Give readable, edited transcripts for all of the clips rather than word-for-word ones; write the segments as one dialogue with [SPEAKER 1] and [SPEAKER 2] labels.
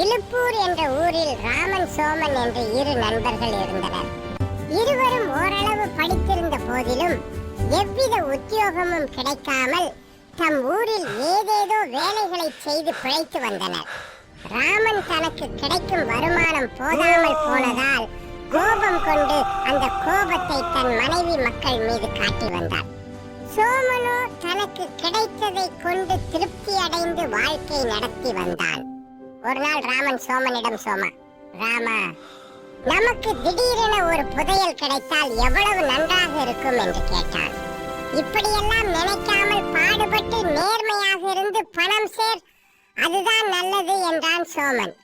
[SPEAKER 1] இலுப்பூர் என்ற ஊரில் ராமன் சோமன் என்று இரு நண்பர்கள் இருந்தனர். இருவரும் ஓரளவு படித்திருந்த போதிலும் எவ்வித உத்தியோகமும் கிடைக்காமல் தம் ஊரில் ஏதேதோ வேலைகளை செய்து பிழைத்து வந்தனர். ராமன் தனக்கு கிடைக்கும் வருமானம் போதாமல் போனதால் கோபம் கொண்டு அந்த கோபத்தை தன் மனைவி மக்கள் மீது காட்டி வந்தார். சோமனோ தனக்கு கிடைத்ததை கொண்டு திருப்தி அடைந்து வாழ்க்கை நடத்தி வந்தான். ஒரு நாள் ராமன் சோமனிடம், ராமா, நமக்கு திடீரென ஒரு புதையல் கிடைத்தால் எவ்வளவு நன்றாக இருக்கும் என்று கேட்டான். இப்படியெல்லாம் நினைக்காமல் பாடுபட்டு நேர்மையாக இருந்து பணம் சேர், அதுதான் நல்லது என்றான் சோமன்.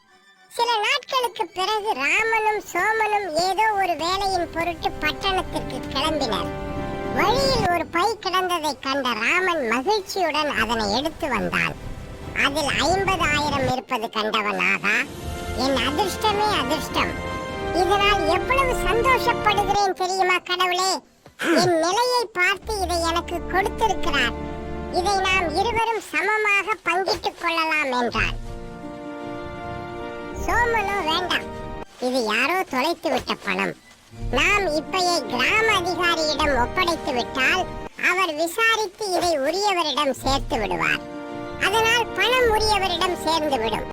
[SPEAKER 1] சில நாட்களுக்கு பிறகு ராமனும் சோமனும் ஏதோ ஒரு வேலையின் பொருட்டு பட்டணத்திற்கு கிளம்பினர். வழியில் ஒரு பை கிடந்ததை கண்ட ராமன் மகிழ்ச்சியுடன் அதனை எடுத்து வந்தான். அதில் 50,000 இருப்பது கண்டவனாக, என் அதிர்ஷ்டமே அதிர்ஷ்டம், இதனால் எவ்வளவு சந்தோஷப்படுகிறேன் தெரியுமா கடவுளே, என் நிலையை பார்த்து இதை எனக்கு கொடுத்திருக்கிறார், இதை நாம் இருவரும் சமமாக பங்கிட்டுக் கொள்ளலாம் என்றான். சோமனோ, வேண்டாம், இது யாரோ தொலைத்து விட்ட பணம், நாம் இப்பயே கிராம அதிகாரியிடம் ஒப்படைத்து விட்டால் அவர் விசாரித்து இதை உரியவரிடம் சேர்த்து விடுவார். அதனால் பணம் உரியவரிடம் சேர்ந்து விடும்.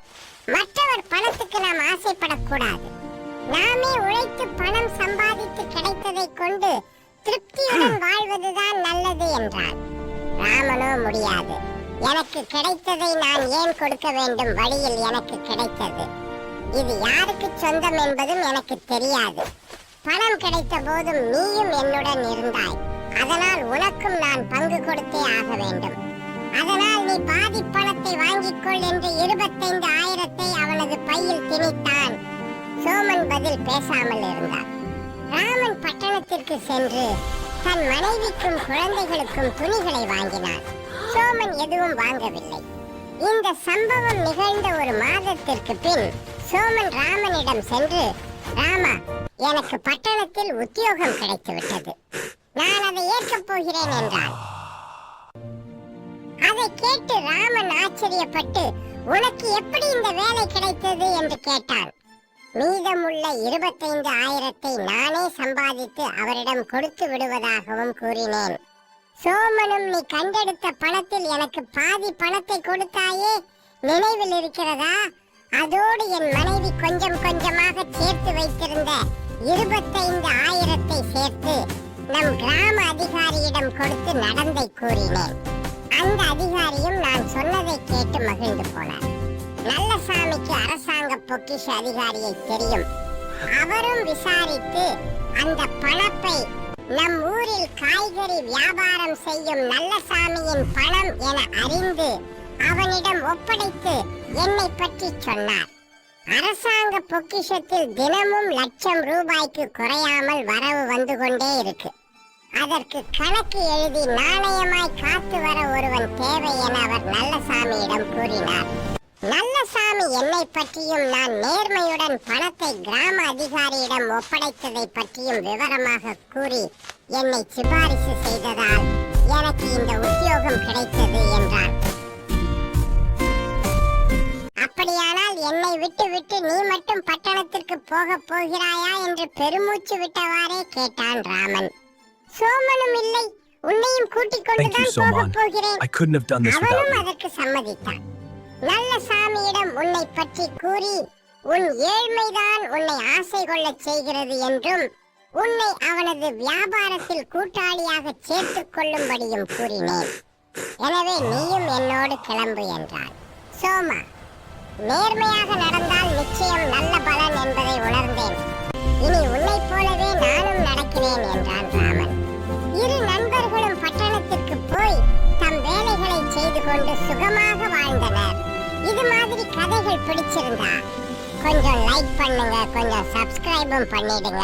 [SPEAKER 1] மற்றவர் பணத்துக்கு நாம் ஆசைப்படக்கூடாது. நாமே உழைத்து பணம் சம்பாதித்து கிடைத்ததை கொண்டு திருப்தியுடன் வாழ்வதுதான் நல்லது என்றார். ராமனோ, முடியாது, எனக்கு கிடைத்ததை நான் ஏன் கொடுக்க வேண்டும், வழியில் எனக்கு கிடைத்தது, இது யாருக்கு சொந்தம் என்பதும் எனக்கு தெரியாது. பணம் கிடைத்த போதும் நீயும் என்னுடன் இருந்தாய், அதனால் உனக்கும் நான் பங்கு கொடுத்தே ஆக வேண்டும். அதனால் நீ பாதி பணத்தை வாங்கிக்கொள் என்று 25,000 அவனது பையில் திணித்தான். சோமன் பதில் பேசாமல் இருந்தார். ராமன் பட்டணத்திற்கு சென்று தன் மனைவிக்கும் குழந்தைகளுக்கும் துணிகளை வாங்கினான். சோமன் எதுவும் வாங்கவில்லை. இந்த சம்பவம் நிகழ்ந்த ஒரு மாதத்திற்கு பின் சோமன் ராமனிடம் சென்று, ராமா, எனக்கு பட்டணத்தில் உத்தியோகம் கிடைத்துவிட்டது, நான் அதை ஏற்கப் போகிறேன் என்றான். அதை கேட்டு ராமன் ஆச்சரியப்பட்டு, உனக்கு எப்படி இந்த வேலை கிடைத்தது என்று கேட்டான். மீதமுள்ள 25,000 நானே சம்பாதித்து அவரிடம் கொடுத்து விடுவதாகவும் கூறினேன். சோமனும், நீ கண்டெடுத்த பணத்தில் எனக்கு பாதி பணத்தை கொடுத்தாயே, நினைவில் இருக்கிறதா? அதோடு என் மனைவி கொஞ்சம் கொஞ்சமாக சேர்த்து வைத்திருந்த 25,000 சேர்த்து நம் கிராம அதிகாரியிடம் கொடுத்து நடந்தை கூறினேன். அந்த அதிகாரியும் நான் சொன்னதை கேட்டு மகிழ்ந்து போனார். நல்லசாமிக்கு அரசாங்க பொக்கிஷ அதிகாரியை தெரியும். அவரும் விசாரித்து அந்த பணத்தை நம் ஊரில் காய்கறி வியாபாரம் செய்யும் நல்லசாமியின் பணம் என அறிந்து அவனிடம் ஒப்படைத்து என்னை பற்றி சொன்னார். அரசாங்க பொக்கிஷத்தில் தினமும் லட்சம் ரூபாய்க்கு குறையாமல் வரவு வந்து கொண்டே இருக்கு. அதற்கு கணக்கு எழுதி நாணயமாய் காத்து வர ஒருவன் தேவை என அவர் நல்லசாமியிடம் கூறினார். நல்லசாமி என்னை பற்றியும் நான் நேர்மையுடன் பணத்தை கிராம அதிகாரியிடம் ஒப்படைத்ததை பற்றியும் விவரமாக கூறி என்னை சிபாரிசு செய்ததால் எனக்கு இந்த உத்தியோகம் கிடைத்தது என்றார். அப்படியானால் என்னை விட்டு விட்டு நீ மட்டும் பட்டணத்திற்கு போக போகிறாயா என்று பெருமூச்சு விட்டவாறே கேட்டான் ராமன். சோமனும், இல்லை, உன்னையும் கூட்டிக் கொண்டுதான் போக போகிறேன். அவனும் அதற்கு சம்மதித்தான். நல்லசாமியிடம் உன்னை பற்றி கூறி உன் ஏழ்மைதான் உன்னை ஆசை கொள்ள செய்கிறது என்றும் உன்னை அவனது வியாபாரத்தில் கூட்டாளியாக சேர்த்துக் கொள்ளும்படியும் கூறினேன். எனவே நீயும் என்னோடு கிளம்பு என்றான். சோமா, நேர்மையாக நடந்தால் நிச்சயம் நல்ல பலன் என்பதை உணர்ந்தேன். இனி உன்னை போலவே நானும் நடக்கிறேன் என்றான் ராமன். இரு நண்பர்களும் பட்டணத்திற்கு போய் தம் வேலைகளை செய்து கொண்டு சுகமாக வாழ்ந்தனர். இது மாதிரி கதைகள் பிடிச்சிருந்தா கொஞ்சம் லைக் பண்ணுங்க, கொஞ்சம் சப்ஸ்கிரைபும் பண்ணிடுங்க.